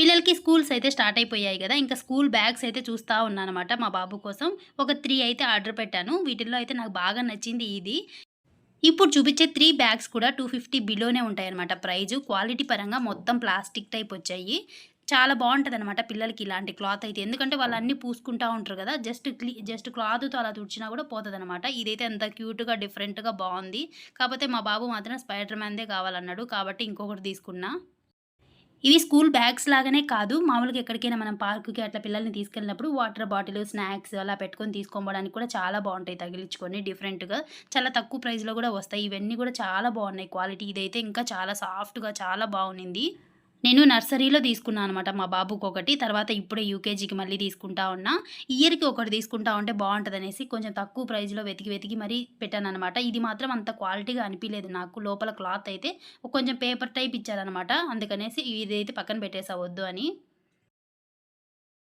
పిల్లలకి స్కూల్స్ అయితే స్టార్ట్ అయిపోయాయి గదా! ఇంకా స్కూల్ బ్యాగ్స్ అయితే చూస్తా ఉన్నానన్నమాట మా బాబు కోసం. ఒక 3 అయితే ఆర్డర్ పెట్టాను. వీటిల్లో అయితే నాకు బాగా నచ్చింది ఇది. ఇప్పుడు చూపించే 3 బ్యాగ్స్ కూడా 250 బిలోనే ఉంటాయన్నమాట ప్రైజు. క్వాలిటీ పరంగా మొత్తం ప్లాస్టిక్ టైప్ వచ్చాయి. చాలా బావుంటదనమాట పిల్లలకి ఇలాంటి క్లాత్ అయితే. ఎందుకంటే వాళ్ళు అన్నీ పూసుకుంటా ఉంటారు గదా! జస్ట్ క్లాత్‌తో అలా తుడిచినా గూడా పోతదనమాట. ఇదైతే ఎంత క్యూట్‌గా, డిఫరెంట్‌గా బావుంది. కాపోతే మా బాబు మాత్రం స్పైడర్ మ్యాన్‌దే కావాలన్నాడు. కాబట్టి ఇంకొకటి తీసుకున్నా. ఇవి స్కూల్ బ్యాగ్స్ లాగానే కాదు. మామూలుగా ఎక్కడికైనా మనం పార్క్‌కి అట్లా పిల్లల్ని తీసుకెళ్ళినప్పుడు వాటర్ బాటిలు, స్నాక్స్ అలా పెట్టుకొని తీసుకొని పోవడానికి కూడా చాలా బావుంటాయి తగిలించుకొని డిఫరెంట్‌గా. చాలా తక్కువ ప్రైస్‌లో గూడా వస్తాయి. ఇవన్నీ గూడా చాలా బావున్నాయి క్వాలిటీ. ఇదైతే ఇంకా చాలా సాఫ్ట్‌గా చాలా బావునింది. నేను నర్సరీలో తీసుకున్నా అనమాట మా బాబుకొకటి. తర్వాత ఇప్పుడే యూకేజీకి మళ్ళీ తీసుకుంటా ఉన్నా. ఇయర్‌కి ఒకటి తీసుకుంటా ఉంటే బావుంటదనేసి కొంచెం తక్కువ ప్రైస్‌లో వెతికి మరీ పెట్టాననమాట. ఇది మాత్రం అంత క్వాలిటీగా అనిపియలేదు నాకు. లోపల క్లాత్ అయితే కొంచెం పేపర్ టైప్ ఇచ్చారనమాట. అందుకనేసి ఇదైతే పక్కన పెట్టేసా వద్దు అని.